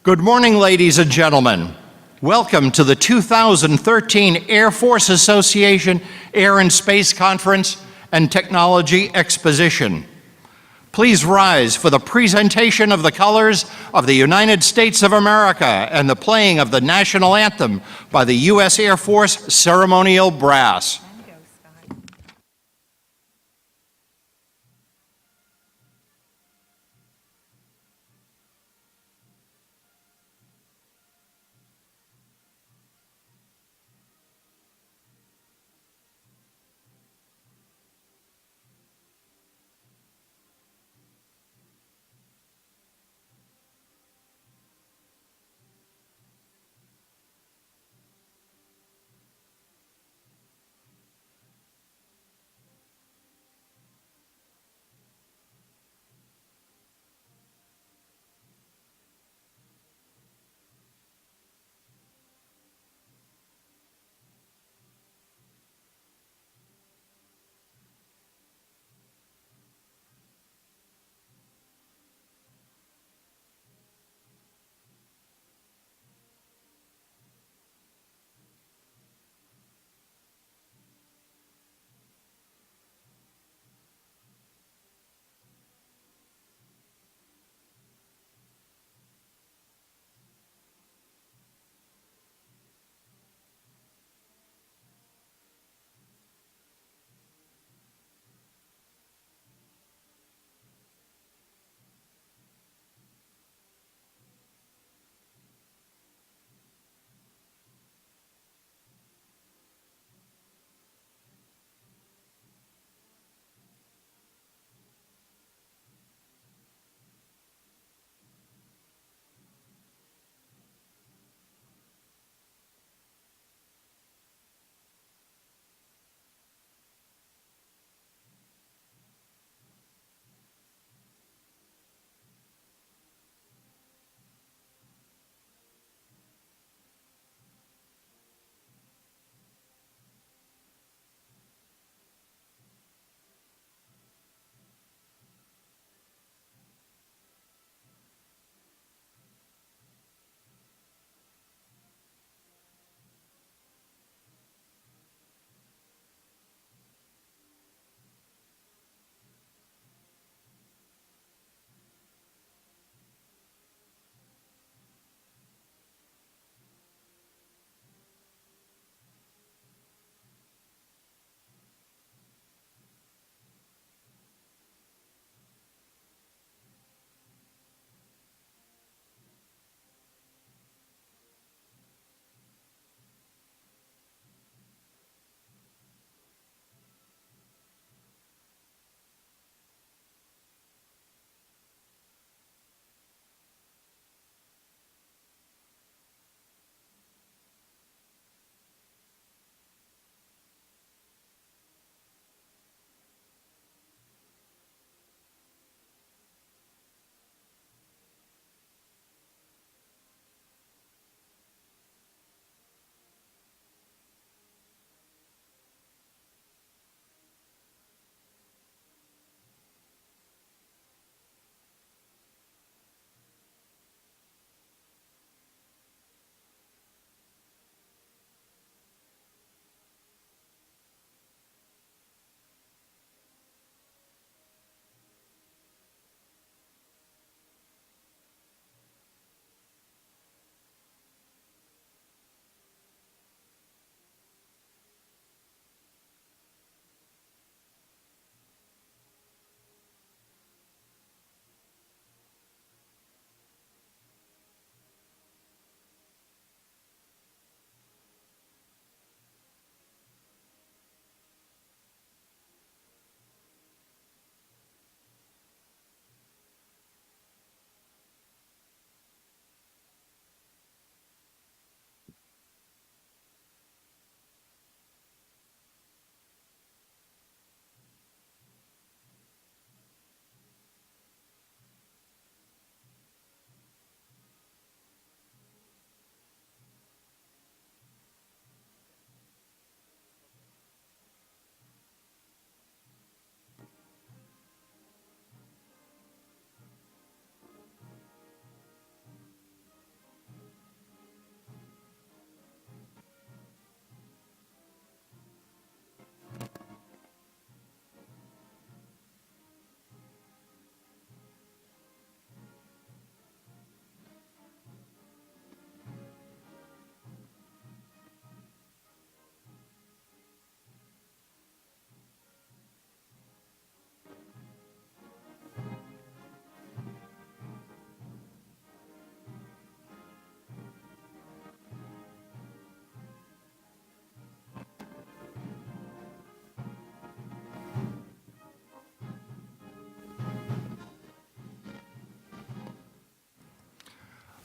Good morning, ladies and gentlemen. Welcome to the 2013 Air Force Association Air and Space Conference and Technology Exposition. Please rise for the presentation of the colors of the United States of America and the playing of the national anthem by the U.S. Air Force Ceremonial Brass.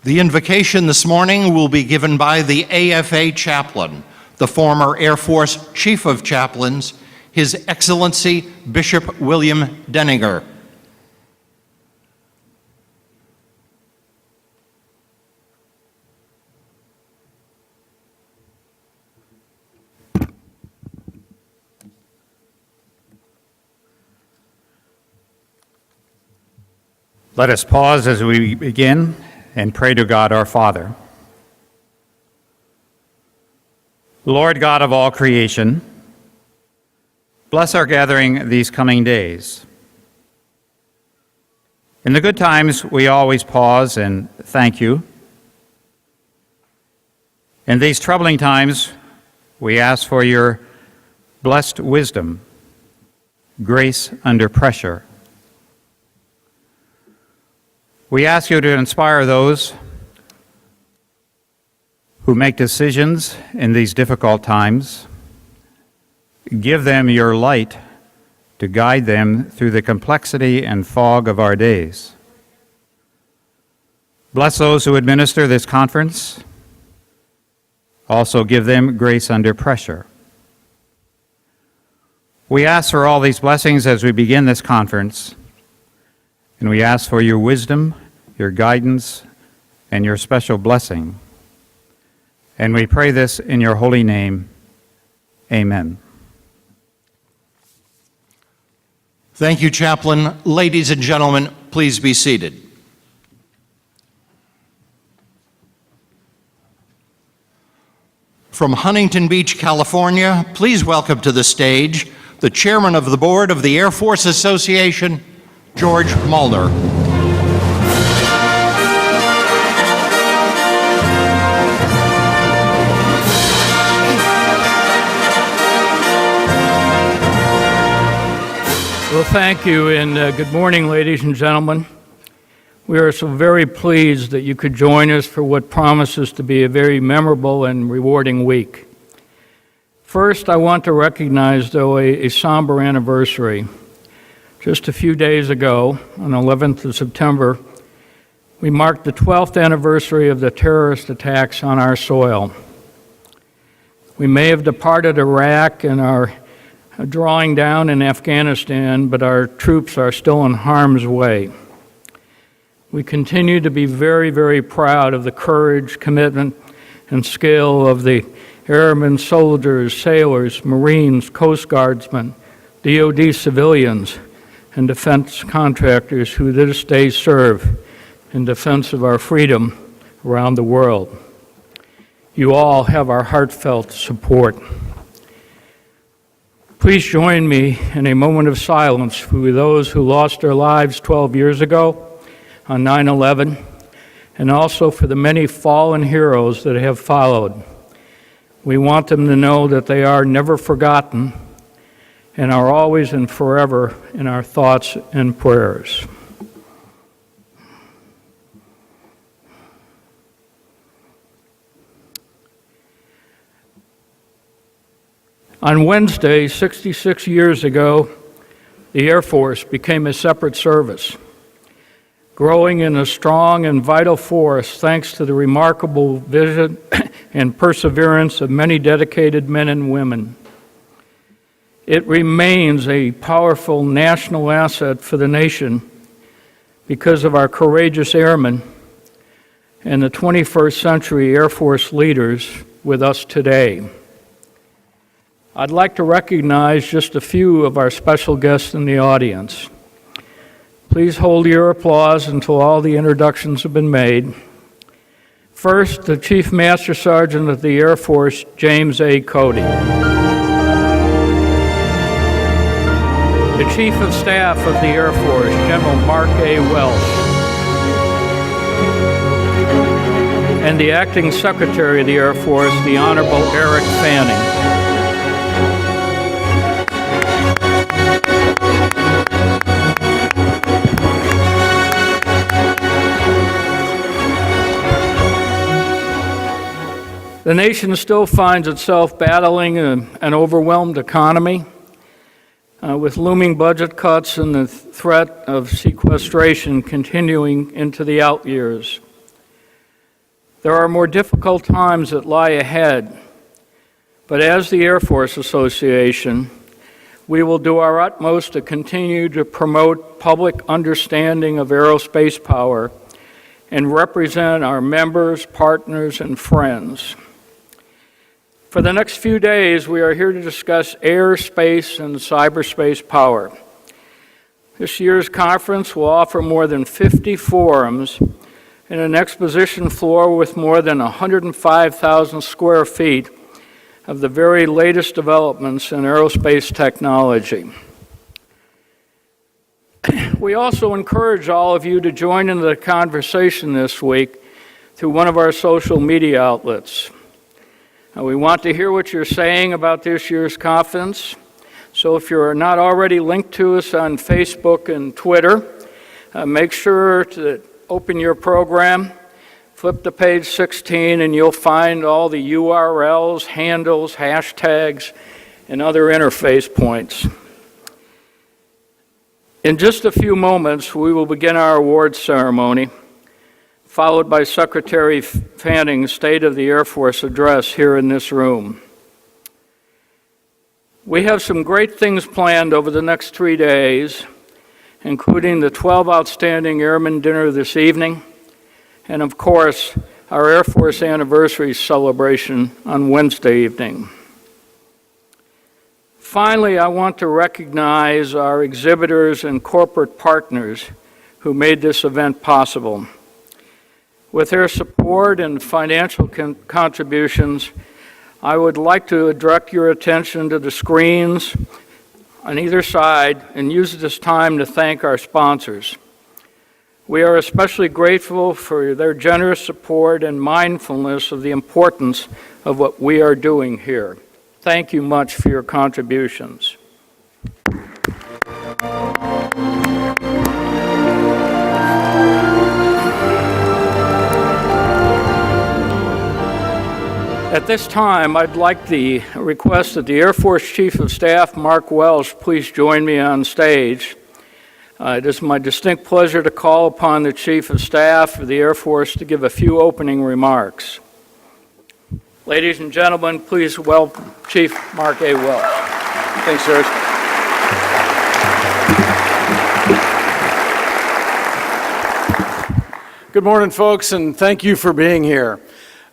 The invocation this morning will be given by the AFA chaplain, the former Air Force Chief of Chaplains, His Excellency Bishop William Denninger. Let us pause as we begin and pray to God our Father. Lord God of all creation, bless our gathering these coming days. In the good times, we always pause and thank you. In these troubling times, we ask for your blessed wisdom, grace under pressure. We ask you to inspire those who make decisions in these difficult times. Give them your light to guide them through the complexity and fog of our days. Bless those who administer this conference. Also give them grace under pressure. We ask for all these blessings as we begin this conference. And we ask for your wisdom, your guidance, and your special blessing. And we pray this in your holy name. Amen. Thank you, Chaplain. Ladies and gentlemen, please be seated. From Huntington Beach, California, please welcome to the stage the Chairman of the Board of the Air Force Association, George Mulner. Well, thank you, and good morning, ladies and gentlemen. We are so very pleased that you could join us for what promises to be a very memorable and rewarding week. First, I want to recognize, though, a somber anniversary. Just a few days ago, on the 11th of September, we marked the 12th anniversary of the terrorist attacks on our soil. We may have departed Iraq and are drawing down in Afghanistan, but our troops are still in harm's way. We continue to be very, very proud of the courage, commitment, and skill of the airmen, soldiers, sailors, Marines, Coast Guardsmen, DoD civilians, and defense contractors who this day serve in defense of our freedom around the world. You all have our heartfelt support. Please join me in a moment of silence for those who lost their lives 12 years ago on 9/11, and also for the many fallen heroes that have followed. We want them to know that they are never forgotten and are always and forever in our thoughts and prayers. On Wednesday, 66 years ago, the Air Force became a separate service, growing in a strong and vital force thanks to the remarkable vision and perseverance of many dedicated men and women. It remains a powerful national asset for the nation because of our courageous airmen and the 21st century Air Force leaders with us today. I'd like to recognize just a few of our special guests in the audience. Please hold your applause until all the introductions have been made. First, the Chief Master Sergeant of the Air Force, James A. Cody. The Chief of Staff of the Air Force, General Mark A. Welch. And the Acting Secretary of the Air Force, the Honorable Eric Fanning. The nation still finds itself battling an overwhelmed economy with looming budget cuts and the threat of sequestration continuing into the out years. There are more difficult times that lie ahead, but as the Air Force Association, we will do our utmost to continue to promote public understanding of aerospace power and represent our members, partners, and friends. For the next few days, we are here to discuss airspace and cyberspace power. This year's conference will offer more than 50 forums and an exposition floor with more than 105,000 square feet of the very latest developments in aerospace technology. We also encourage all of you to join in the conversation this week through one of our social media outlets. We want to hear what you're saying about this year's conference, so if you're not already linked to us on Facebook and Twitter, make sure to open your program, flip to page 16, and you'll find all the URLs, handles, hashtags, and other interface points. In just a few moments, we will begin our awards ceremony, followed by Secretary Fanning's State of the Air Force address here in this room. We have some great things planned over the next 3 days, including the 12 Outstanding Airmen dinner this evening, and of course, our Air Force anniversary celebration on Wednesday evening. Finally, I want to recognize our exhibitors and corporate partners who made this event possible. With their support and financial contributions, I would like to direct your attention to the screens on either side and use this time to thank our sponsors. We are especially grateful for their generous support and mindfulness of the importance of what we are doing here. Thank you much for your contributions. At this time, I'd like to request that the Air Force Chief of Staff, Mark Welch, please join me on stage. It is my distinct pleasure to call upon the Chief of Staff of the Air Force to give a few opening remarks. Ladies and gentlemen, please welcome Chief Mark A. Welch. Thanks, Serge. Good morning, folks, and thank you for being here.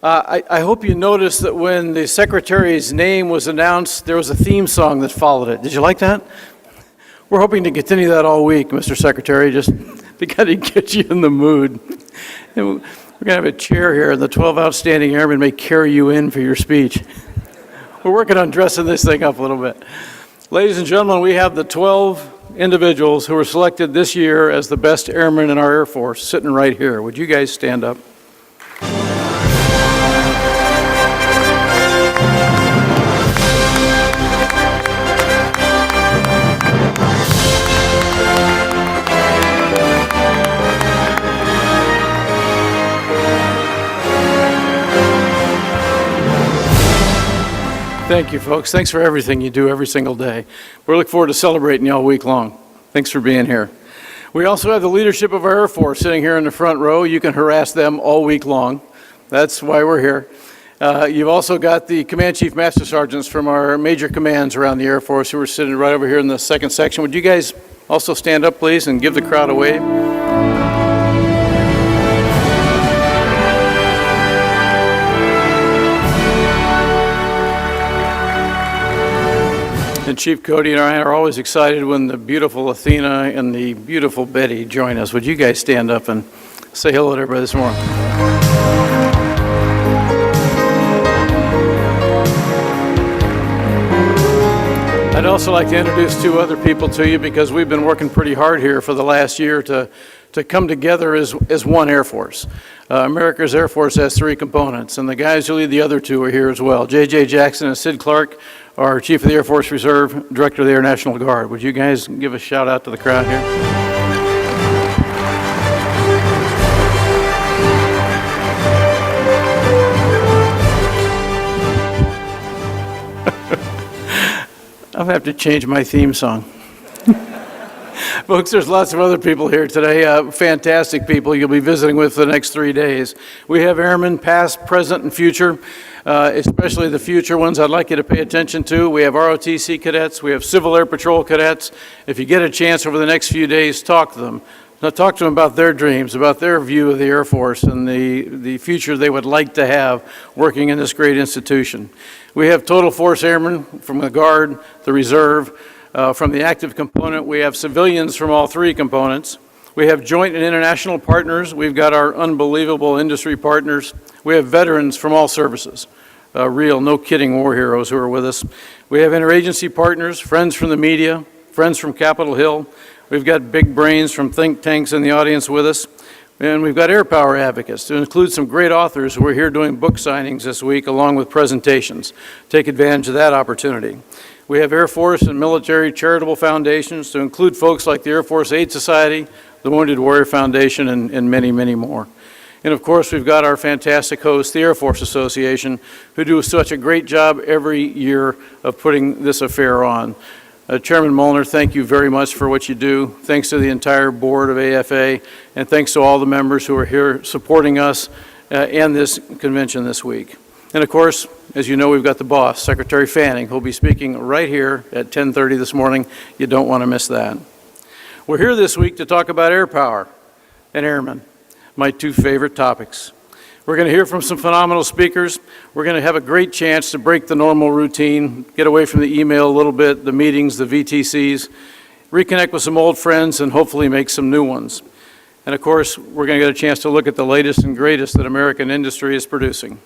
I hope you noticed that when the Secretary's name was announced, there was a theme song that followed it. Did you like that? We're hoping to continue that all week, Mr. Secretary, just to kind of get you in the mood. And we're going to have a chair here, and the 12 Outstanding Airmen may carry you in for your speech. We're working on dressing this thing up a little bit. Ladies and gentlemen, we have the 12 individuals who were selected this year as the best airmen in our Air Force sitting right here. Would you guys stand up? Thank you, folks. Thanks for everything you do every single day. We look forward to celebrating you all week long. Thanks for being here. We also have the leadership of our Air Force sitting here in the front row. You can harass them all week long. That's why we're here. You've also got the Command Chief Master Sergeants from our major commands around the Air Force who are sitting right over here in the second section. Would you guys also stand up, please, and give the crowd a wave? And Chief Cody and I are always excited when the beautiful Athena and the beautiful Betty join us. Would you guys stand up and say hello to everybody this morning? I'd also like to introduce two other people to you because we've been working pretty hard here for the last year to come together as one Air Force. America's Air Force has three components, and the guys who lead the other two are here as well. J.J. Jackson and Sid Clark, our Chief of the Air Force Reserve, Director of the Air National Guard. Would you guys give a shout out to the crowd here? I'll have to change my theme song. Folks, there's lots of other people here today, fantastic people you'll be visiting with for the next 3 days. We have airmen past, present, and future, especially the future ones I'd like you to pay attention to. We have ROTC cadets, we have Civil Air Patrol cadets. If you get a chance over the next few days, talk to them. Now, talk to them about their dreams, about their view of the Air Force and the future they would like to have working in this great institution. We have total force airmen from the Guard, the Reserve. From the active component, we have civilians from all three components. We have joint and international partners. We've got our unbelievable industry partners. We have veterans from all services, real, no kidding war heroes who are with us. We have interagency partners, friends from the media, friends from Capitol Hill. We've got big brains from think tanks in the audience with us. And we've got air power advocates to include some great authors who are here doing book signings this week along with presentations. Take advantage of that opportunity. We have Air Force and military charitable foundations to include folks like the Air Force Aid Society, the Wounded Warrior Foundation, and many, many more. And of course, we've got our fantastic host, the Air Force Association, who do such a great job every year of putting this affair on. Chairman Molnar, thank you very much for what you do. Thanks to the entire board of AFA, and thanks to all the members who are here supporting us and this convention this week. And of course, as you know, we've got the boss, Secretary Fanning, who'll be speaking right here at 10:30 this morning. You don't want to miss that. We're here this week to talk about air power and airmen, my two favorite topics. We're going to hear from some phenomenal speakers. We're going to have a great chance to break the normal routine, get away from the email a little bit, the meetings, the VTCs, reconnect with some old friends, and hopefully make some new ones. And of course, we're going to get a chance to look at the latest and greatest that American industry is producing,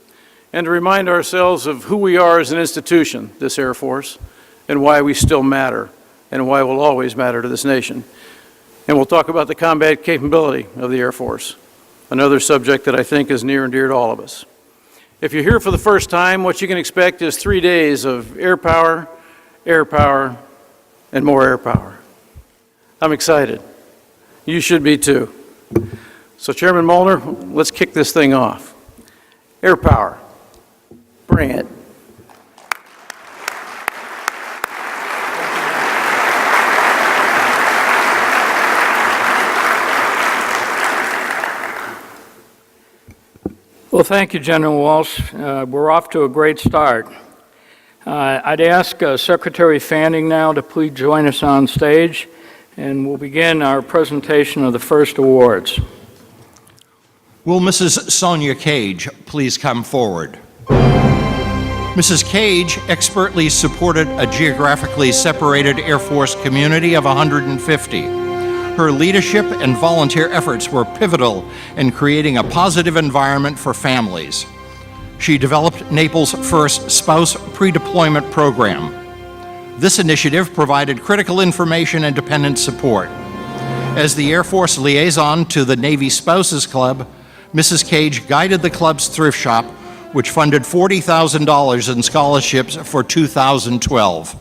and to remind ourselves of who we are as an institution, this Air Force, and why we still matter, and why we'll always matter to this nation. And we'll talk about the combat capability of the Air Force, another subject that I think is near and dear to all of us. If you're here for the first time, what you can expect is 3 days of air power, and more air power. I'm excited. You should be too. So Chairman Molnar, let's kick this thing off. Air power. Bring it. Well, thank you, General Walsh. We're off to a great start. I'd ask Secretary Fanning now to please join us on stage, and we'll begin our presentation of the first awards. Will Mrs. Sonya Cage please come forward? Mrs. Cage expertly supported a geographically separated Air Force community of 150. Her leadership and volunteer efforts were pivotal in creating a positive environment for families. She developed Naples' first spouse pre-deployment program. This initiative provided critical information and dependent support. As the Air Force liaison to the Navy Spouses Club, Mrs. Cage guided the club's thrift shop, which funded $40,000 in scholarships for 2012.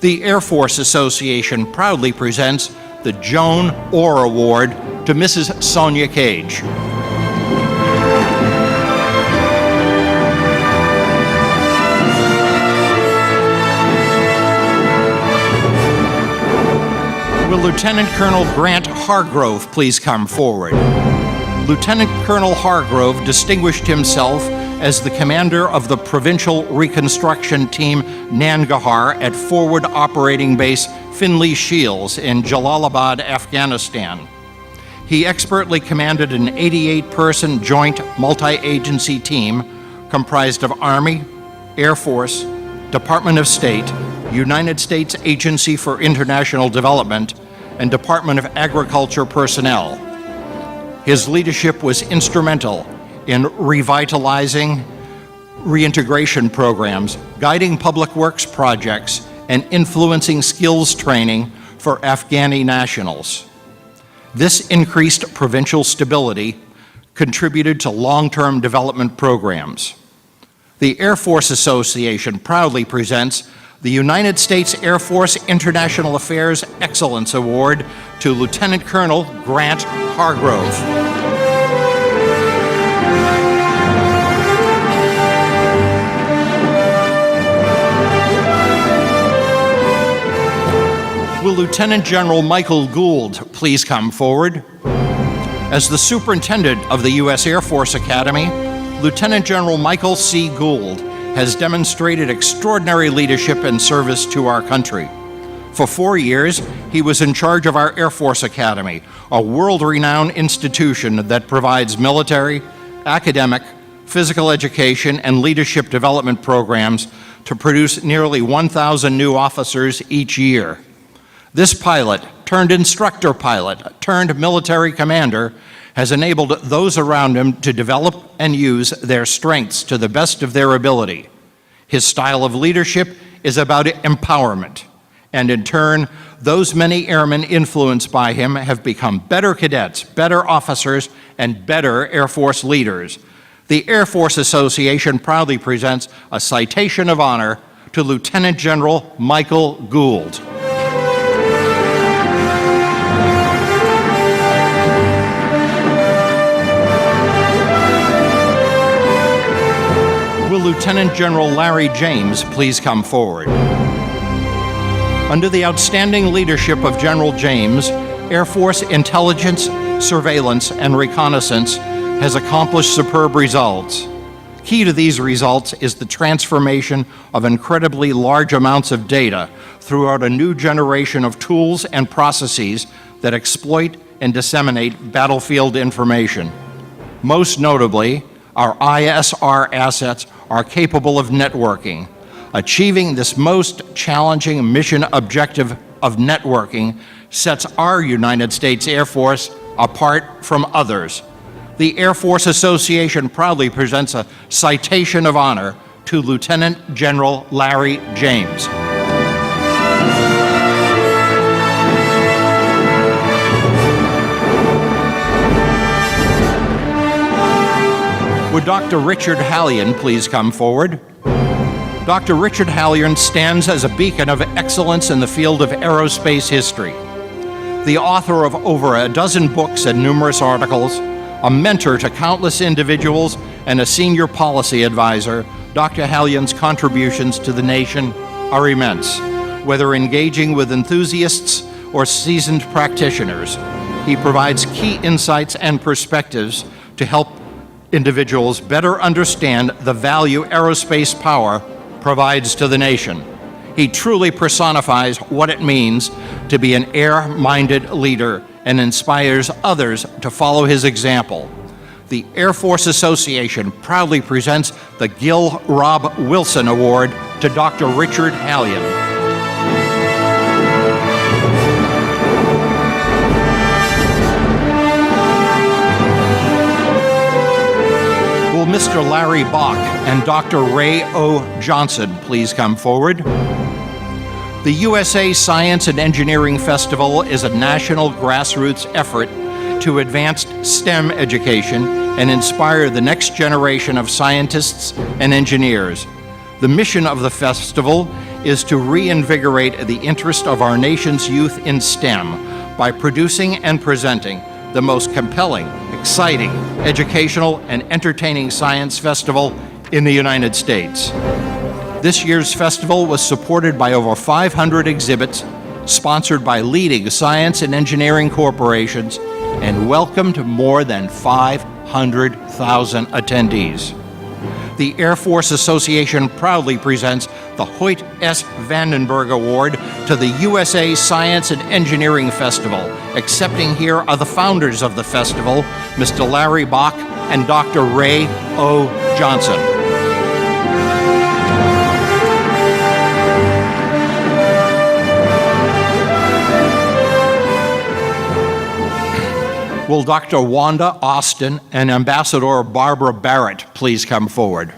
The Air Force Association proudly presents the Joan Orr Award to Mrs. Sonya Cage. Will Lieutenant Colonel Grant Hargrove please come forward? Lieutenant Colonel Hargrove distinguished himself as the commander of the Provincial Reconstruction Team Nangarhar at Forward Operating Base Finley Shields in Jalalabad, Afghanistan. He expertly commanded an 88-person joint multi-agency team comprised of Army, Air Force, Department of State, United States Agency for International Development, and Department of Agriculture personnel. His leadership was instrumental in revitalizing reintegration programs, guiding public works projects, and influencing skills training for Afghani nationals. This increased provincial stability contributed to long-term development programs. The Air Force Association proudly presents the United States Air Force International Affairs Excellence Award to Lieutenant Colonel Grant Hargrove. Will Lieutenant General Michael Gould please come forward? As the Superintendent of the U.S. Air Force Academy, Lieutenant General Michael C. Gould has demonstrated extraordinary leadership and service to our country. For 4 years, he was in charge of our Air Force Academy, a world-renowned institution that provides military, academic, physical education, and leadership development programs to produce nearly 1,000 new officers each year. This pilot, turned instructor pilot, turned military commander, has enabled those around him to develop and use their strengths to the best of their ability. His style of leadership is about empowerment, and in turn, those many airmen influenced by him have become better cadets, better officers, and better Air Force leaders. The Air Force Association proudly presents a citation of honor to Lieutenant General Michael Gould. Will Lieutenant General Larry James please come forward? Under the outstanding leadership of General James, Air Force intelligence, surveillance, and reconnaissance has accomplished superb results. Key to these results is the transformation of incredibly large amounts of data throughout a new generation of tools and processes that exploit and disseminate battlefield information. Most notably, our ISR assets are capable of networking. Achieving this most challenging mission objective of networking sets our United States Air Force apart from others. The Air Force Association proudly presents a citation of honor to Lieutenant General Larry James. Would Dr. Richard Hallion please come forward? Dr. Richard Hallion stands as a beacon of excellence in the field of aerospace history. The author of over a dozen books and numerous articles, a mentor to countless individuals, and a senior policy advisor, Dr. Hallion's contributions to the nation are immense. Whether engaging with enthusiasts or seasoned practitioners, he provides key insights and perspectives to help individuals better understand the value aerospace power provides to the nation. He truly personifies what it means to be an air-minded leader and inspires others to follow his example. The Air Force Association proudly presents the Gill Robb Wilson Award to Dr. Richard Hallion. Will Mr. Larry Bach and Dr. Ray O. Johnson please come forward? The USA Science and Engineering Festival is a national grassroots effort to advance STEM education and inspire the next generation of scientists and engineers. The mission of the festival is to reinvigorate the interest of our nation's youth in STEM by producing and presenting the most compelling, exciting, educational, and entertaining science festival in the United States. This year's festival was supported by over 500 exhibits, sponsored by leading science and engineering corporations, and welcomed more than 500,000 attendees. The Air Force Association proudly presents the Hoyt S. Vandenberg Award to the USA Science and Engineering Festival. Accepting here are the founders of the festival, Mr. Larry Bach and Dr. Ray O. Johnson. Will Dr. Wanda Austin and Ambassador Barbara Barrett please come forward?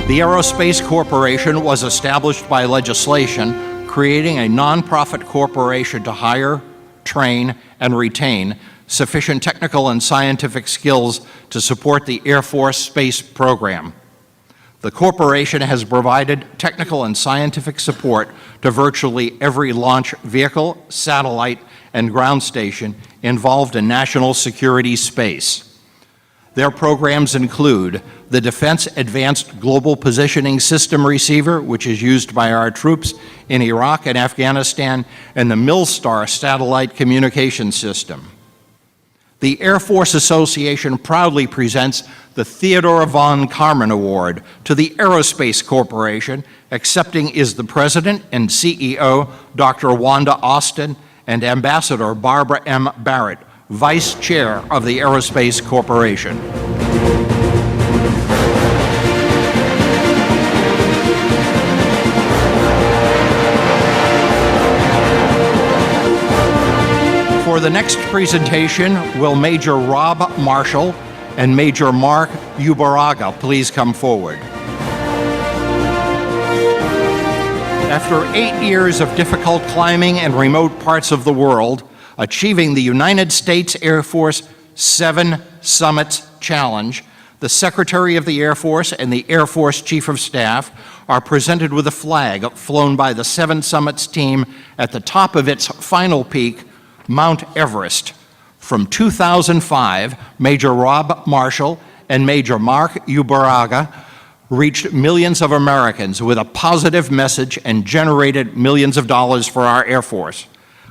The Aerospace Corporation was established by legislation creating a nonprofit corporation to hire, train, and retain sufficient technical and scientific skills to support the Air Force space program. The corporation has provided technical and scientific support to virtually every launch vehicle, satellite, and ground station involved in national security space. Their programs include the Defense Advanced Global Positioning System Receiver, which is used by our troops in Iraq and Afghanistan, and the Milstar Satellite Communication System. The Air Force Association proudly presents the Theodore von Karman Award to the Aerospace Corporation. Accepting is the President and CEO, Dr. Wanda Austin, and Ambassador Barbara M. Barrett, Vice Chair of the Aerospace Corporation. For the next presentation, will Major Robb Marshall and Major Mark Ubaraga please come forward. After 8 years of difficult climbing in remote parts of the world, achieving the United States Air Force 7 Summits Challenge, the Secretary of the Air Force and the Air Force Chief of Staff are presented with a flag flown by the 7 Summits team at the top of its final peak, Mount Everest. From 2005, Major Robb Marshall and Major Mark Ubaraga reached millions of Americans with a positive message and generated millions of dollars for our Air Force.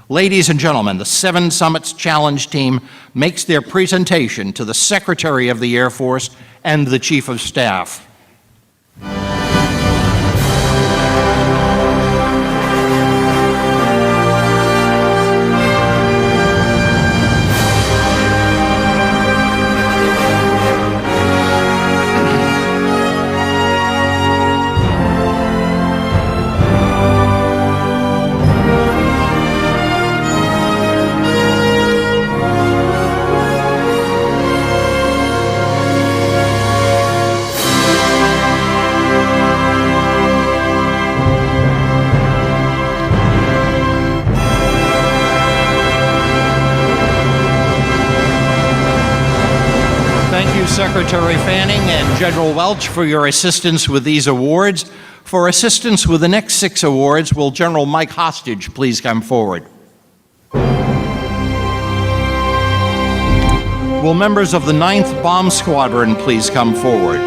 Ladies and gentlemen, the 7 Summits Challenge team makes their presentation to the Secretary of the Air Force and the Chief of Staff. Secretary Fanning and General Welch for your assistance with these awards. For assistance with the next 6 awards, will General Mike Hostage please come forward? Will members of the 9th Bomb Squadron please come forward?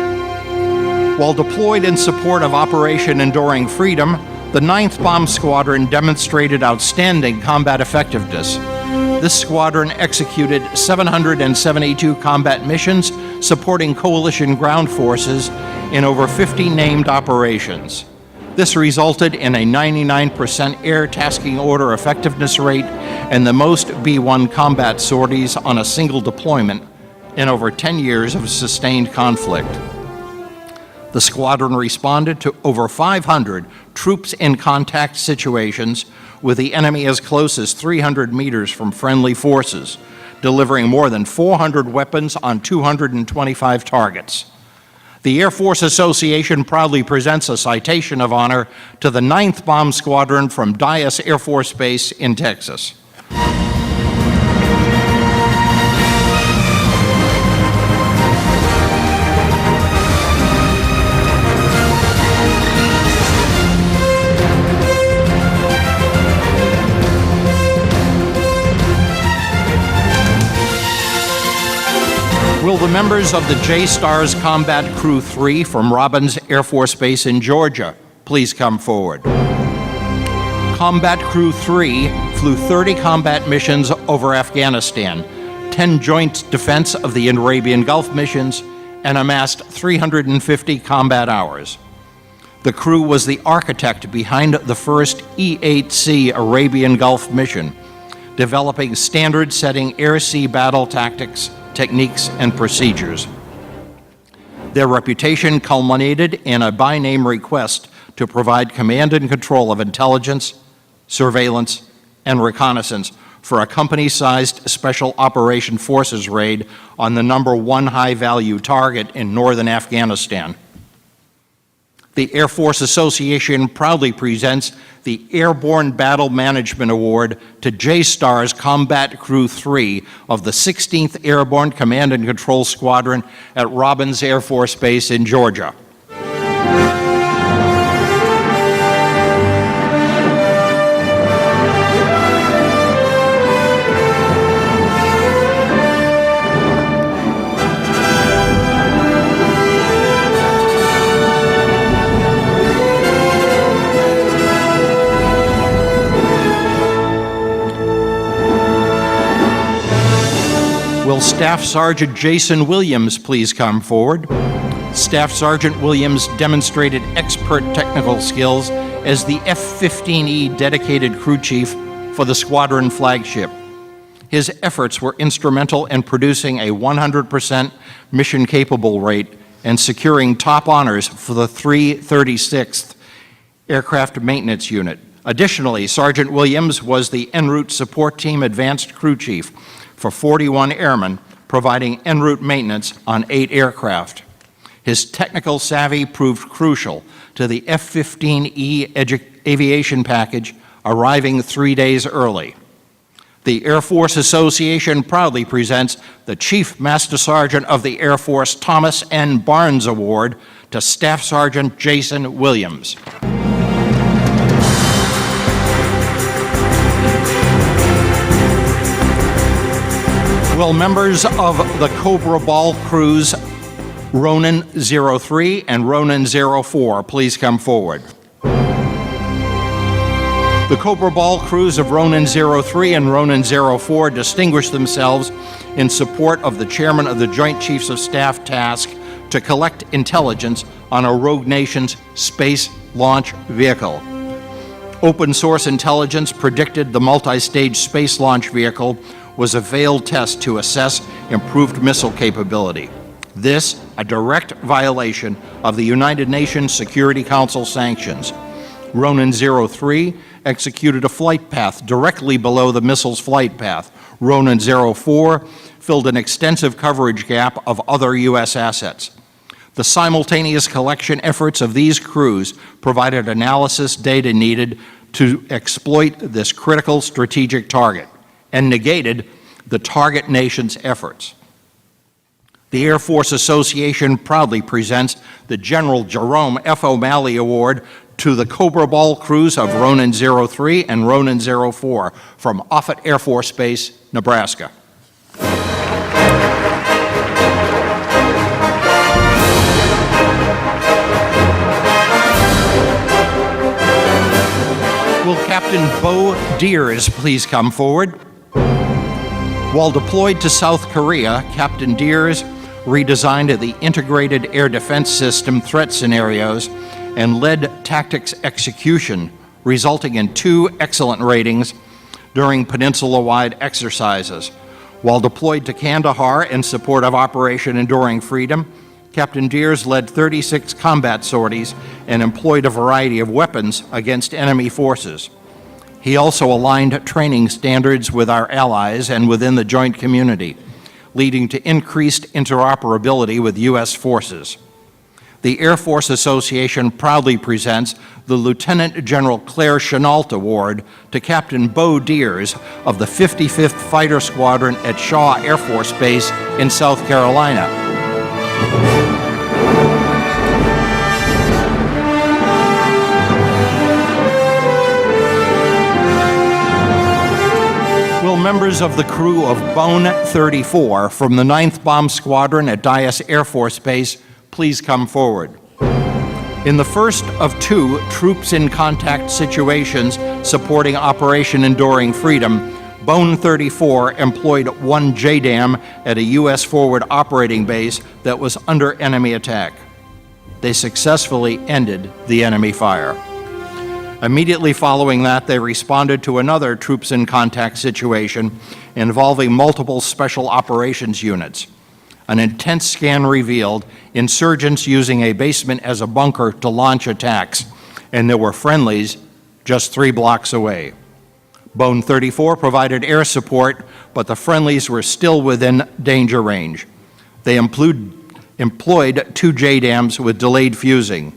While deployed in support of Operation Enduring Freedom, the 9th Bomb Squadron demonstrated outstanding combat effectiveness. This squadron executed 772 combat missions supporting coalition ground forces in over 50 named operations. This resulted in a 99% air tasking order effectiveness rate and the most B-1 combat sorties on a single deployment in over 10 years of sustained conflict. The squadron responded to over 500 troops in contact situations with the enemy as close as 300 meters from friendly forces, delivering more than 400 weapons on 225 targets. The Air Force Association proudly presents a citation of honor to the 9th Bomb Squadron from Dyess Air Force Base in Texas. Will the members of the J-STARS Combat Crew 3 from Robbins Air Force Base in Georgia please come forward? Combat Crew 3 flew 30 combat missions over Afghanistan, 10 joint defense of the Arabian Gulf missions, and amassed 350 combat hours. The crew was the architect behind the first E-8C Arabian Gulf mission, developing standard-setting air-sea battle tactics, techniques, and procedures. Their reputation culminated in a by-name request to provide command and control of intelligence, surveillance, and reconnaissance for a company-sized Special Operation Forces raid on the number 1 high-value target in northern Afghanistan. The Air Force Association proudly presents the Airborne Battle Management Award to J-STARS Combat Crew 3 of the 16th Airborne Command and Control Squadron at Robbins Air Force Base in Georgia. Staff Sergeant Jason Williams please come forward? Staff Sergeant Williams demonstrated expert technical skills as the F-15E dedicated crew chief for the Squadron flagship. His efforts were instrumental in producing a 100% mission-capable rate and securing top honors for the 336th Aircraft Maintenance Unit. Additionally, Sergeant Williams was the en route support team advanced crew chief for 41 airmen, providing en route maintenance on 8 aircraft. His technical savvy proved crucial to the F-15E aviation package arriving 3 days early. The Air Force Association proudly presents the Chief Master Sergeant of the Air Force Thomas N. Barnes Award to Staff Sergeant Jason Williams. Will members of the Cobra Ball crews Ronin 03 and Ronin 04 please come forward? The Cobra Ball crews of Ronin 03 and Ronin 04 distinguished themselves in support of the Chairman of the Joint Chiefs of Staff task to collect intelligence on a rogue nation's space launch vehicle. Open source intelligence predicted the multi-stage space launch vehicle was a failed test to assess improved missile capability. This, a direct violation of the United Nations Security Council sanctions. Ronin 03 executed a flight path directly below the missile's flight path. Ronin 04 filled an extensive coverage gap of other U.S. assets. The simultaneous collection efforts of these crews provided analysis data needed to exploit this critical strategic target and negated the target nation's efforts. The Air Force Association proudly presents the General Jerome F. O'Malley Award to the Cobra Ball crews of Ronin 03 and Ronin 04 from Offutt Air Force Base, Nebraska. Will Captain Beau Diers please come forward? While deployed to South Korea, Captain Diers redesigned the Integrated Air Defense System threat scenarios and led tactics execution, resulting in 2 excellent ratings during peninsula-wide exercises. While deployed to Kandahar in support of Operation Enduring Freedom, Captain Diers led 36 combat sorties and employed a variety of weapons against enemy forces. He also aligned training standards with our allies and within the joint community, leading to increased interoperability with U.S. forces. The Air Force Association proudly presents the Lieutenant General Claire Chennault Award to Captain Beau Diers of the 55th Fighter Squadron at Shaw Air Force Base in South Carolina. Will members of the crew of Bone 34 from the 9th Bomb Squadron at Dyess Air Force Base please come forward? In the first of 2 troops in contact situations supporting Operation Enduring Freedom, Bone 34 employed 1 JDAM at a U.S. forward operating base that was under enemy attack. They successfully ended the enemy fire. Immediately following that, they responded to another troops in contact situation involving multiple special operations units. An intense scan revealed insurgents using a basement as a bunker to launch attacks, and there were friendlies just 3 blocks away. Bone 34 provided air support, but the friendlies were still within danger range. They employed 2 JDAMs with delayed fusing.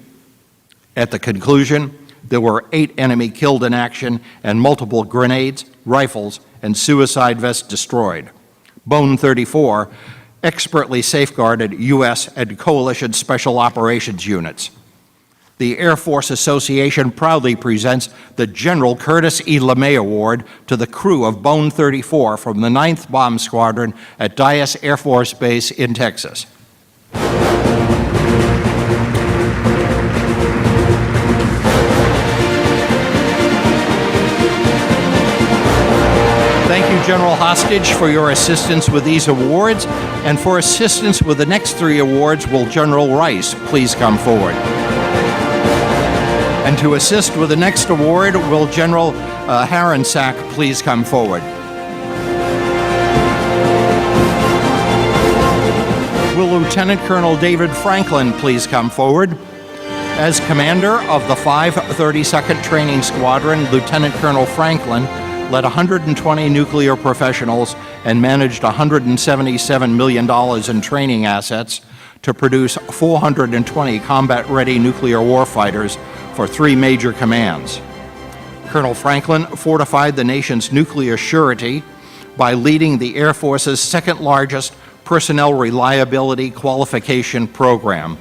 At the conclusion, there were 8 enemy killed in action and multiple grenades, rifles, and suicide vests destroyed. Bone 34 expertly safeguarded U.S. and coalition special operations units. The Air Force Association proudly presents the General Curtis E. LeMay Award to the crew of Bone 34 from the 9th Bomb Squadron at Dyess Air Force Base in Texas. Thank you, General Hostage, for your assistance with these awards, and for assistance with the next 3 awards, will General Rice please come forward? And to assist with the next award, will General Harensack please come forward? Will Lieutenant Colonel David Franklin please come forward? As commander of the 532nd Training Squadron, Lieutenant Colonel Franklin led 120 nuclear professionals and managed $177 million in training assets to produce 420 combat-ready nuclear warfighters for 3 major commands. Colonel Franklin fortified the nation's nuclear surety by leading the Air Force's second-largest personnel reliability qualification program.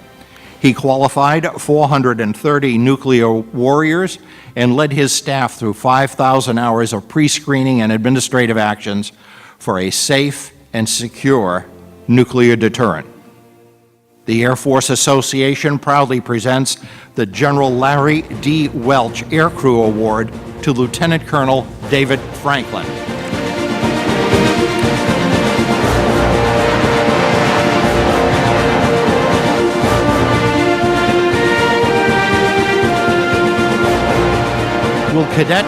He qualified 430 nuclear warriors and led his staff through 5,000 hours of pre-screening and administrative actions for a safe and secure nuclear deterrent. The Air Force Association proudly presents the General Larry D. Welch Aircrew Award to Lieutenant Colonel David Franklin. Will Cadet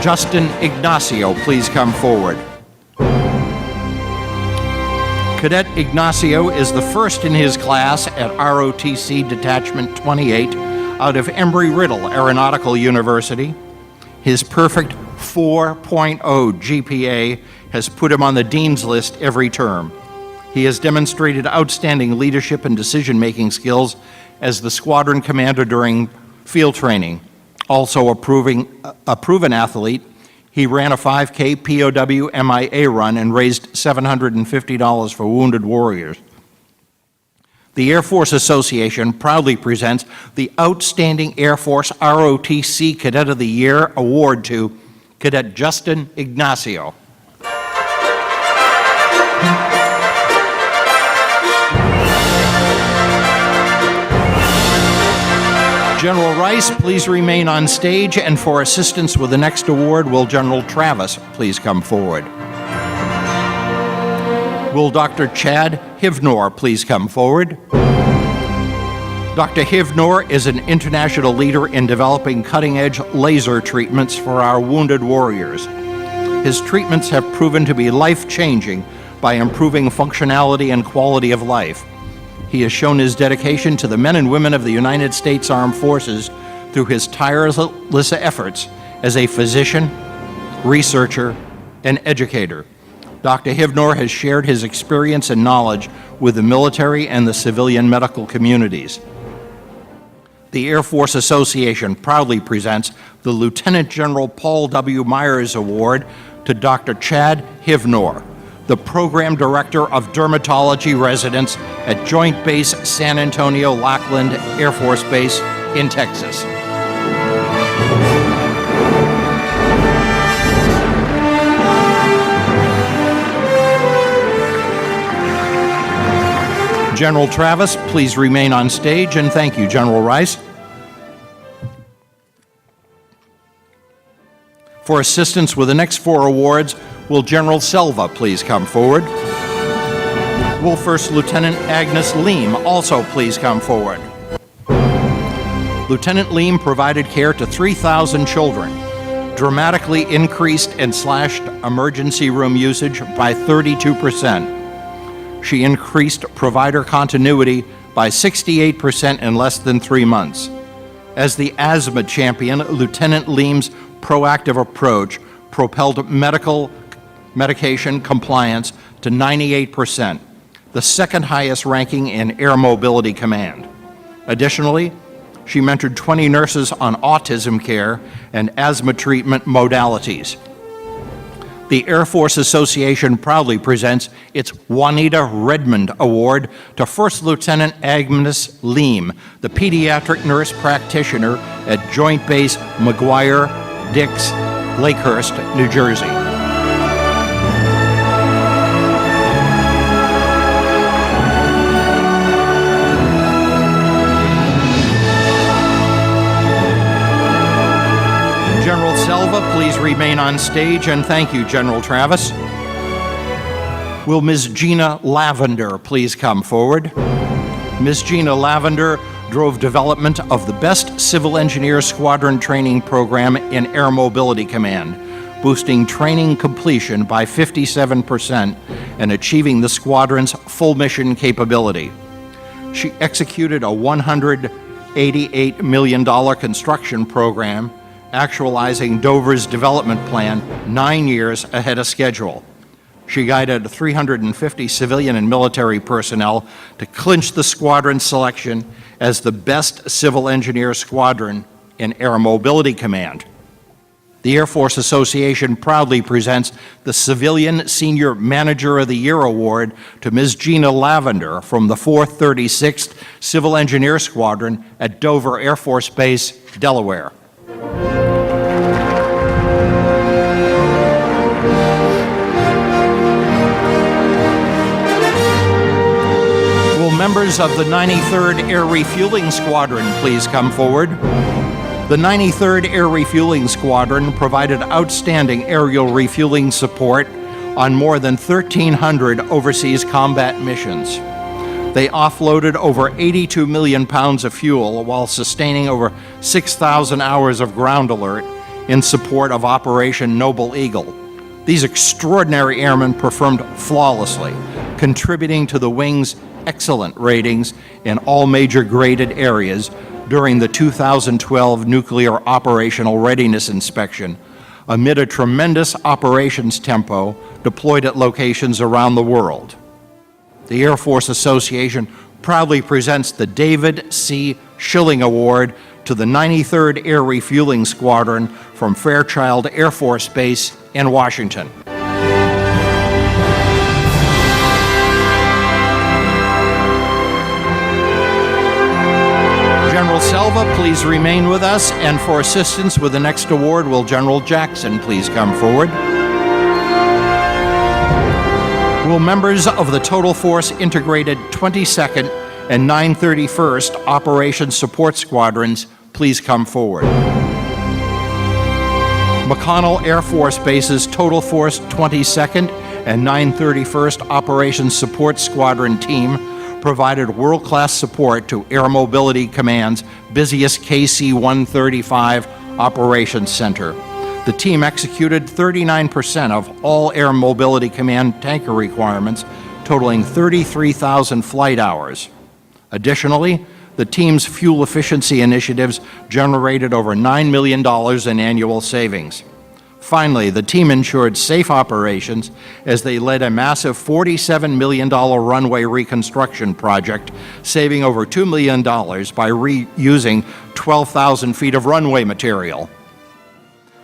Justin Ignacio please come forward? Cadet Ignacio is the first in his class at ROTC Detachment 28 out of Embry-Riddle Aeronautical University. His perfect 4.0 GPA has put him on the Dean's List every term. He has demonstrated outstanding leadership and decision-making skills as the squadron commander during field training. Also a proven athlete, he ran a 5K POW MIA run and raised $750 for wounded warriors. The Air Force Association proudly presents the Outstanding Air Force ROTC Cadet of the Year Award to Cadet Justin Ignacio. General Rice, please remain on stage, and for assistance with the next award, will General Travis please come forward? Will Dr. Chad Hivnor please come forward? Dr. Hivnor is an international leader in developing cutting-edge laser treatments for our wounded warriors. His treatments have proven to be life-changing by improving functionality and quality of life. He has shown his dedication to the men and women of the United States Armed Forces through his tireless efforts as a physician, researcher, and educator. Dr. Hivnor has shared his experience and knowledge with the military and the civilian medical communities. The Air Force Association proudly presents the Lieutenant General Paul W. Myers Award to Dr. Chad Hivnor, the Program Director of Dermatology Residence at Joint Base San Antonio Lackland Air Force Base in Texas. General Travis, please remain on stage, and thank you, General Rice. For assistance with the next 4 awards, will General Selva please come forward? Will First Lieutenant Agnes Leam also please come forward? Lieutenant Leam provided care to 3,000 children, dramatically increased and slashed emergency room usage by 32%. She increased provider continuity by 68% in less than 3 months. As the asthma champion, Lieutenant Leam's proactive approach propelled medication compliance to 98%, the second highest ranking in Air Mobility Command. Additionally, she mentored 20 nurses on autism care and asthma treatment modalities. The Air Force Association proudly presents its Juanita Redmond Award to First Lieutenant Agnes Leam, the pediatric nurse practitioner at Joint Base McGuire-Dix, Lakehurst, New Jersey. General Selva, please remain on stage, and thank you, General Travis. Will Ms. Gina Lavender please come forward? Ms. Gina Lavender drove development of the best civil engineer squadron training program in Air Mobility Command, boosting training completion by 57% and achieving the squadron's full mission capability. She executed a $188 million construction program, actualizing Dover's development plan 9 years ahead of schedule. She guided 350 civilian and military personnel to clinch the squadron selection as the best civil engineer squadron in Air Mobility Command. The Air Force Association proudly presents the Civilian Senior Manager of the Year Award to Ms. Gina Lavender from the 436th Civil Engineer Squadron at Dover Air Force Base, Delaware. Will members of the 93rd Air Refueling Squadron please come forward? The 93rd Air Refueling Squadron provided outstanding aerial refueling support on more than 1,300 overseas combat missions. They offloaded over 82 million pounds of fuel while sustaining over 6,000 hours of ground alert in support of Operation Noble Eagle. These extraordinary airmen performed flawlessly, contributing to the Wing's excellent ratings in all major graded areas during the 2012 Nuclear Operational Readiness Inspection, amid a tremendous operations tempo deployed at locations around the world. The Air Force Association proudly presents the David C. Schilling Award to the 93rd Air Refueling Squadron from Fairchild Air Force Base in Washington. General Selva, please remain with us, and for assistance with the next award, will General Jackson please come forward? Will members of the Total Force Integrated 22nd and 931st Operations Support Squadrons please come forward? McConnell Air Force Base's Total Force 22nd and 931st Operations Support Squadron team provided world-class support to Air Mobility Command's busiest KC-135 Operations Center. The team executed 39% of all Air Mobility Command tanker requirements, totaling 33,000 flight hours. Additionally, the team's fuel efficiency initiatives generated over $9 million in annual savings. Finally, the team ensured safe operations as they led a massive $47 million runway reconstruction project, saving over $2 million by reusing 12,000 feet of runway material.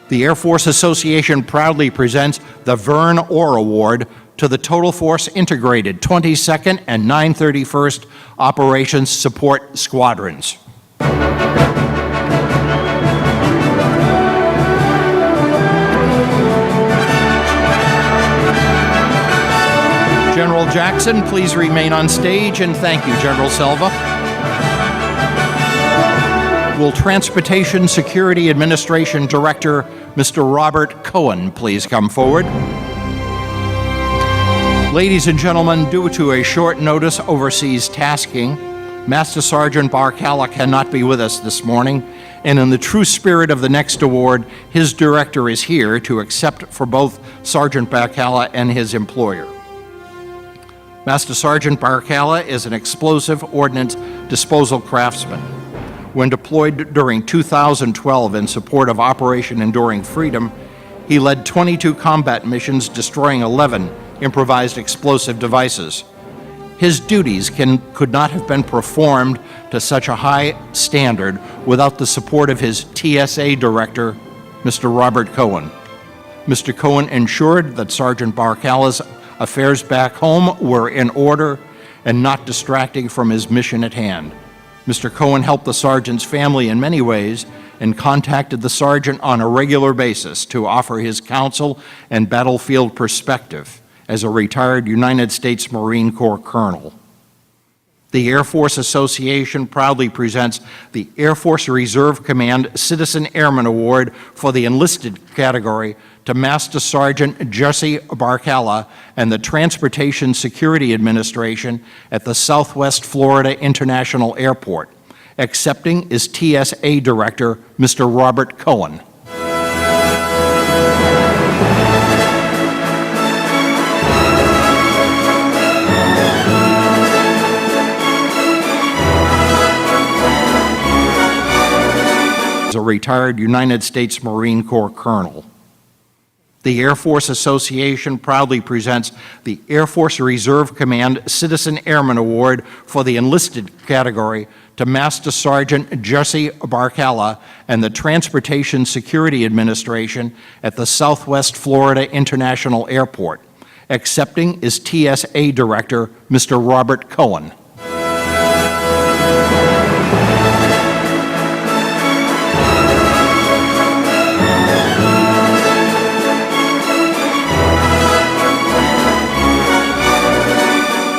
The Air Force Association proudly presents the Vern Orr Award to the Total Force Integrated 22nd and 931st Operations Support Squadrons. General Jackson, please remain on stage, and thank you, General Selva. Will Transportation Security Administration Director, Mr. Robert Cohen, please come forward? Ladies and gentlemen, due to a short notice overseas tasking, Master Sergeant Barcala cannot be with us this morning, and in the true spirit of the next award, his director is here to accept for both Sergeant Barcala and his employer. Master Sergeant Barcala is an explosive ordnance disposal craftsman. When deployed during 2012 in support of Operation Enduring Freedom, he led 22 combat missions, destroying 11 improvised explosive devices. His duties could not have been performed to such a high standard without the support of his TSA director, Mr. Robert Cohen. Mr. Cohen ensured that Sergeant Barcala's affairs back home were in order and not distracting from his mission at hand. Mr. Cohen helped the sergeant's family in many ways and contacted the sergeant on a regular basis to offer his counsel and battlefield perspective as a retired United States Marine Corps colonel. The Air Force Association proudly presents the Air Force Reserve Command Citizen Airman Award for the enlisted category to Master Sergeant Jesse Barcala and the Transportation Security Administration at the Southwest Florida International Airport. Accepting is TSA Director Mr. Robert Cohen. A retired United States Marine Corps colonel. The Air Force Association proudly presents the Air Force Reserve Command Citizen Airman Award for the enlisted category to Master Sergeant Jesse Barcala and the Transportation Security Administration at the Southwest Florida International Airport. Accepting is TSA Director Mr. Robert Cohen.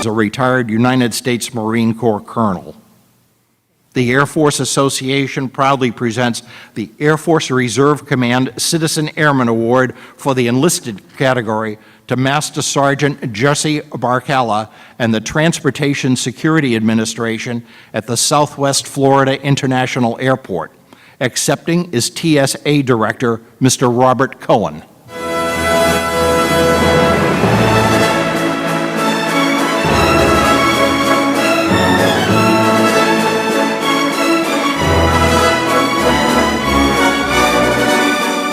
A retired United States Marine Corps colonel. The Air Force Association proudly presents the Air Force Reserve Command Citizen Airman Award for the enlisted category to Master Sergeant Jesse Barcala and the Transportation Security Administration at the Southwest Florida International Airport. Accepting is TSA Director Mr. Robert Cohen.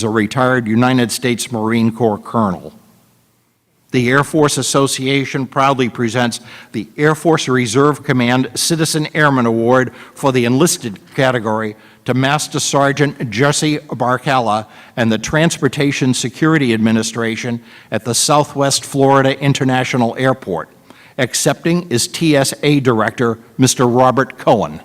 A retired United States Marine Corps colonel. The Air Force Association proudly presents the Air Force Reserve Command Citizen Airman Award for the enlisted category to Master Sergeant Jesse Barcala and the Transportation Security Administration at the Southwest Florida International Airport. Accepting is TSA Director Mr. Robert Cohen.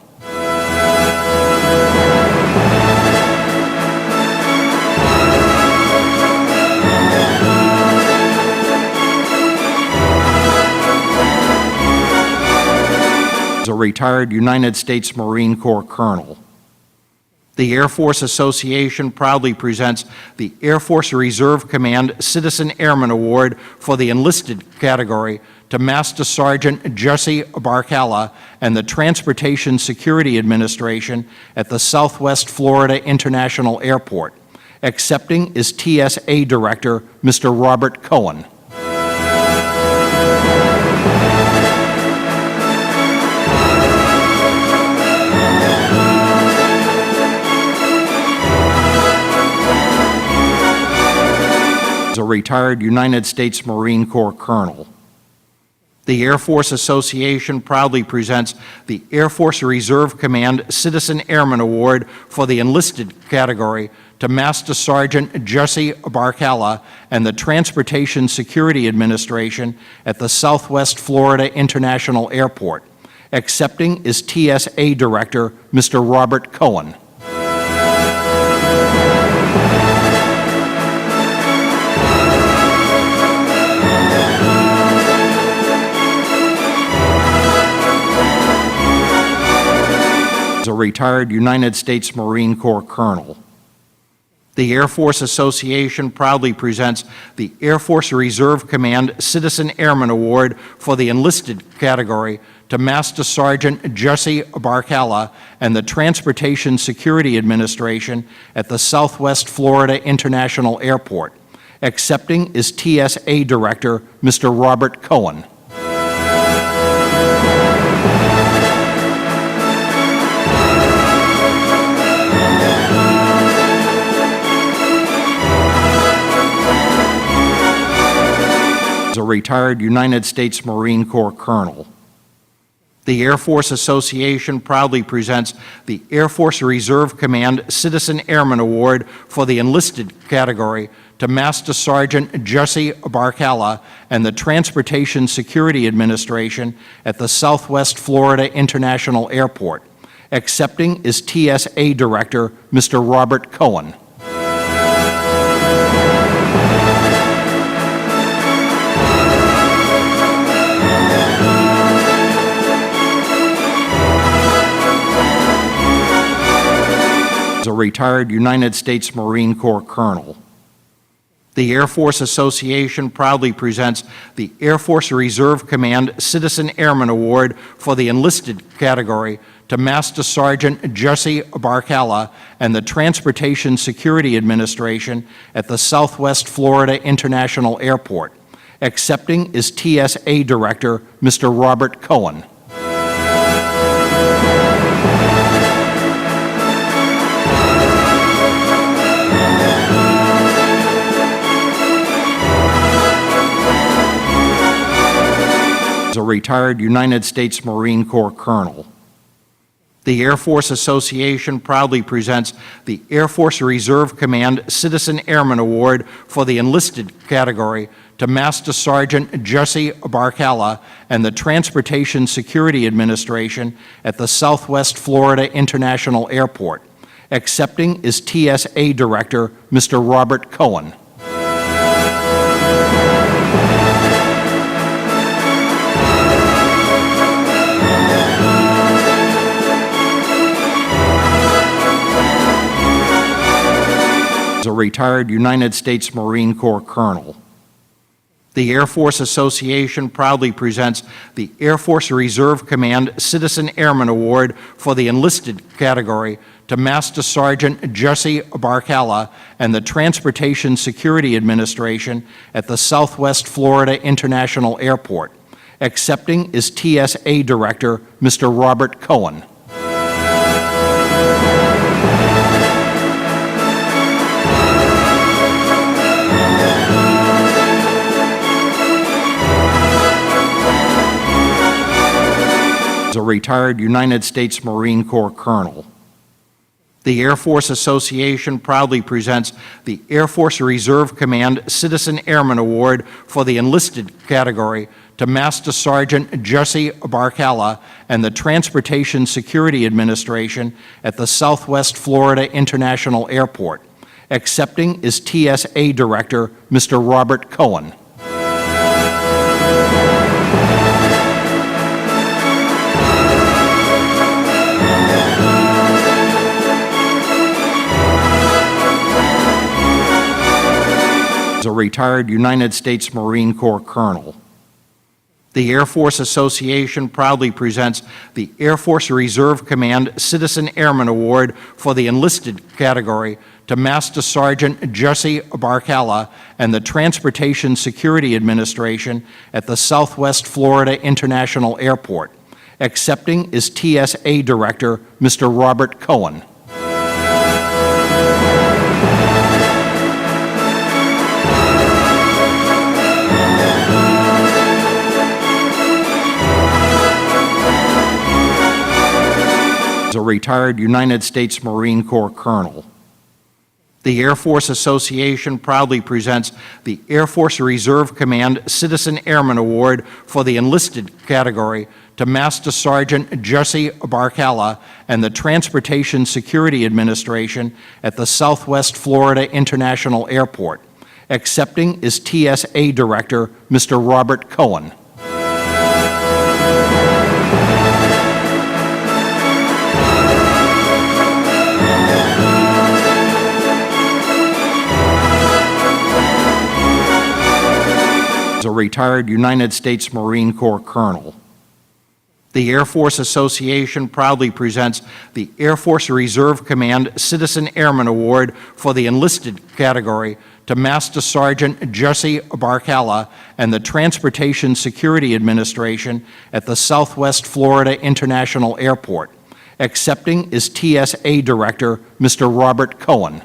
A retired United States Marine Corps colonel. The Air Force Association proudly presents the Air Force Reserve Command Citizen Airman Award for the enlisted category to Master Sergeant Jesse Barcala and the Transportation Security Administration at the Southwest Florida International Airport. Accepting is TSA Director Mr. Robert Cohen. A retired United States Marine Corps colonel. The Air Force Association proudly presents the Air Force Reserve Command Citizen Airman Award for the enlisted category to Master Sergeant Jesse Barcala and the Transportation Security Administration at the Southwest Florida International Airport. Accepting is TSA Director Mr. Robert Cohen. A retired United States Marine Corps colonel. The Air Force Association proudly presents the Air Force Reserve Command Citizen Airman Award for the enlisted category to Master Sergeant Jesse Barcala and the Transportation Security Administration at the Southwest Florida International Airport. Accepting is TSA Director Mr. Robert Cohen. A retired United States Marine Corps colonel. The Air Force Association proudly presents the Air Force Reserve Command Citizen Airman Award for the enlisted category to Master Sergeant Jesse Barcala and the Transportation Security Administration at the Southwest Florida International Airport. Accepting is TSA Director Mr. Robert Cohen. a retired United States Marine Corps colonel. The Air Force Association proudly presents the Air Force Reserve Command Citizen Airman Award for the enlisted category to Master Sergeant Jesse Barcala and the Transportation Security Administration at the Southwest Florida International Airport. Accepting is TSA Director Mr. Robert Cohen. A retired United States Marine Corps colonel. The Air Force Association proudly presents the Air Force Reserve Command Citizen Airman Award for the enlisted category to Master Sergeant Jesse Barcala and the Transportation Security Administration at the Southwest Florida International Airport. Accepting is TSA Director Mr. Robert Cohen. A retired United States Marine Corps colonel. The Air Force Association proudly presents the Air Force Reserve Command Citizen Airman Award for the enlisted category to Master Sergeant Jesse Barcala and the Transportation Security Administration at the Southwest Florida International Airport. Accepting is TSA Director Mr. Robert Cohen. A retired United States Marine Corps colonel. The Air Force Association proudly presents the Air Force Reserve Command Citizen Airman Award for the enlisted category to Master Sergeant Jesse Barcala and the Transportation Security Administration at the Southwest Florida International Airport. Accepting is TSA Director Mr. Robert Cohen. A retired United States Marine Corps colonel. The Air Force Association proudly presents the Air Force Reserve Command Citizen Airman Award for the enlisted category to Master Sergeant Jesse Barcala and the Transportation Security Administration at the Southwest Florida International Airport. Accepting is TSA Director Mr. Robert Cohen. A retired United States Marine Corps colonel. The Air Force Association proudly presents the Air Force Reserve Command Citizen Airman Award for the enlisted category to Master Sergeant Jesse Barcala and the Transportation Security Administration at the Southwest Florida International Airport. Accepting is TSA Director Mr. Robert Cohen. A retired United States Marine Corps colonel. The Air Force Association proudly presents the Air Force Reserve Command Citizen Airman Award for the enlisted category to Master Sergeant Jesse Barcala and the Transportation Security Administration at the Southwest Florida International Airport. Accepting is TSA Director Mr. Robert Cohen.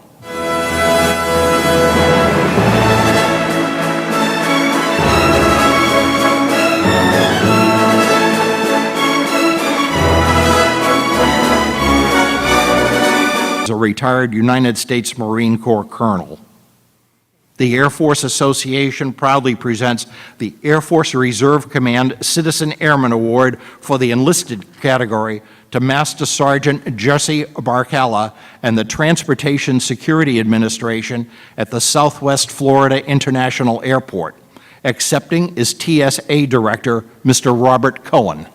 A retired United States Marine Corps colonel. The Air Force Association proudly presents the Air Force Reserve Command Citizen Airman Award for the enlisted category to Master Sergeant Jesse Barcala and the Transportation Security Administration at the Southwest Florida International Airport. Accepting is TSA Director Mr. Robert Cohen.